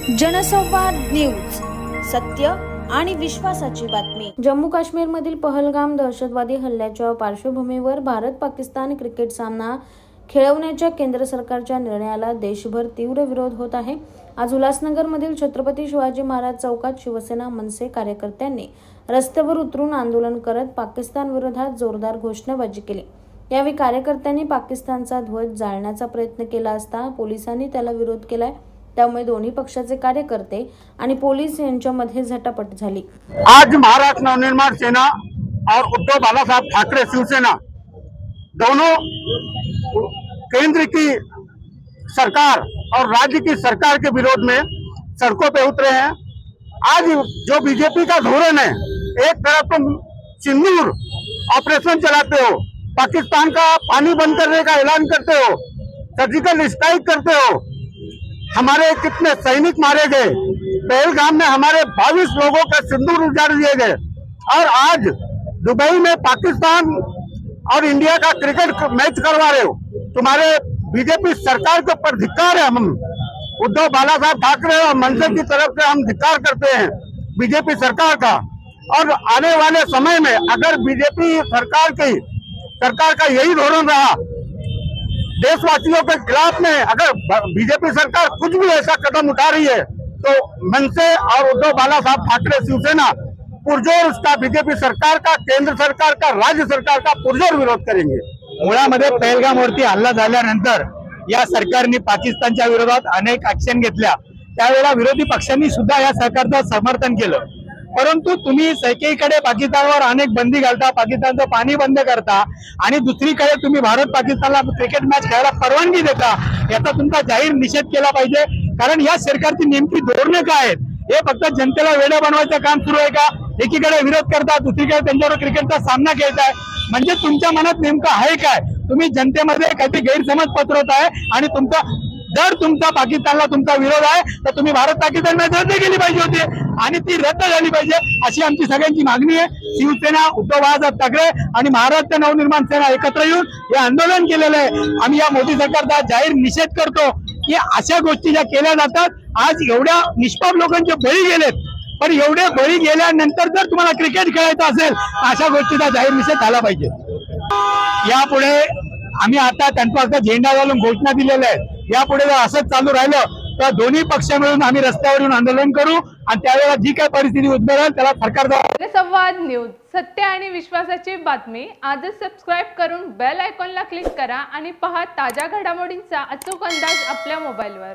जनसंवाद न्यूज, सत्य आणि विश्वासाची बातमी। जम्मू काश्मीर मधील पहलगाम दहशतवादी हल्ल्याच्या पार्श्वभूमीवर भारत पाकिस्तान क्रिकेट सामना खेळवण्याच्या केंद्र सरकारच्या निर्णयाला देशभर तीव्र विरोध होत आहे। आज उल्हासनगर मधील छत्रपती शिवाजी महाराज चौकात शिवसेना मनसे कार्यकर्त्यांनी रस्त्यावर उतरून आंदोलन करत पाकिस्तान विरोधात जोरदार घोषणाबाजी केली। यावेळी कार्यकर्त्यांनी पाकिस्तानचा ध्वज जाळण्याचा प्रयत्न केला असता पोलिसांनी त्याला विरोध केलाय। त्यामुळे दोन्ही पक्षाचे कार्यकर्ते आणि पोलीस यांच्यामध्ये झटापट झाली। आज महाराष्ट्र नवनिर्माण सेना और उद्धव बाला साहब ठाकरे शिवसेना दोनों केंद्र की सरकार और राज्य की सरकार के विरोध में सड़कों पे उतरे हैं। आज जो बीजेपी का धोरण है, एक तरफ तुम सिंदूर ऑपरेशन चलाते हो, पाकिस्तान का पानी बंद करने का ऐलान करते हो, सर्जिकल स्ट्राइक करते हो, हमारे कितने सैनिक मारे गए, पहलगाम में हमारे 22 लोगों का सिंदूर उजाड़ दिए गए, और आज दुबई में पाकिस्तान और इंडिया का क्रिकेट मैच करवा रहे हो। तुम्हारे बीजेपी सरकार के ऊपर धिक्कार है। हम उद्धव बाला साहब ठाकरे और मनसे की तरफ से हम धिक्कार करते हैं बीजेपी सरकार का। और आने वाले समय में अगर बीजेपी सरकार का यही धोरण रहा, देशवासियों के खिलाफ में अगर बीजेपी सरकार कुछ भी ऐसा कदम उठा रही है, तो मनसे और उद्धव बाला साहब ठाकरे शिवसेना पुरजोर उसका बीजेपी सरकार का, केंद्र सरकार का, राज्य सरकार का पुरजोर विरोध करेंगे। मुळामध्ये पहलगामवरती हल्ला झाल्यानंतर या सरकारने पाकिस्तानच्या विरोधात अनेक ऍक्शन घेतल्या। त्यावेळेला विरोधी पक्षांनी सुद्धा या सरकारचं समर्थन केलं, परंतु तुम्ही एकीकडे पाकिस्तानवर अनेक बंदी घालता, पाकिस्तानचं पाणी बंद करता आणि दुसरीकडे तुम्ही भारत पाकिस्तानला क्रिकेट मॅच खेळायला परवानगी देता। याचा तुमचा जाहीर निषेध केला पाहिजे, कारण या सरकारची नेमकी धोरणं काय आहेत? हे फक्त जनतेला वेडा बनवायचं काम सुरू आहे का? एकीकडे विरोध करता, दुसरीकडे त्यांच्यावर क्रिकेटचा सामना खेळताय, म्हणजे तुमच्या मनात नेमकं आहे काय? तुम्ही जनतेमध्ये काहीतरी गैरसमज पसरवताय आणि जर तुमचा पाकिस्तानला तुमचा विरोध आहे तर तुम्ही भारत पाकिस्तान मॅच रद्द केली पाहिजे होती आणि ती रद्द झाली पाहिजे, अशी आमची सगळ्यांची मागणी आहे। शिवसेना, उद्धव बाळासाहेब ठाकरे आणि महाराष्ट्र नवनिर्माण सेना एकत्र येऊन हे आंदोलन केलेलं आहे। आम्ही या मोदी सरकारचा जाहीर निषेध करतो की अशा गोष्टी ज्या केल्या जातात, आज एवढ्या निष्पाप लोकांचे बळी गेलेत, पण एवढे बळी गेल्यानंतर जर तुम्हाला क्रिकेट खेळायचं असेल अशा गोष्टीचा जाहीर निषेध झाला पाहिजे। यापुढे आम्ही आता त्यांचा झेंडा घालून घोषणा दिलेल्या आहेत। यापुढे जर असंच चालू राहिलं तर दोन्ही पक्ष मिळून आम्ही रस्त्यावर येऊन आंदोलन करू आणि त्यावेळेला जी काही परिस्थिती उद्भवेल त्याला सरकार जनसंवाद न्यूज, सत्य आणि विश्वासाची बातमी। आजच सबस्क्राइब करून बेल आयकॉनला क्लिक करा आणि पहा ताज्या घडामोडींचा अचूक अंदाज आपल्या मोबाईलवर।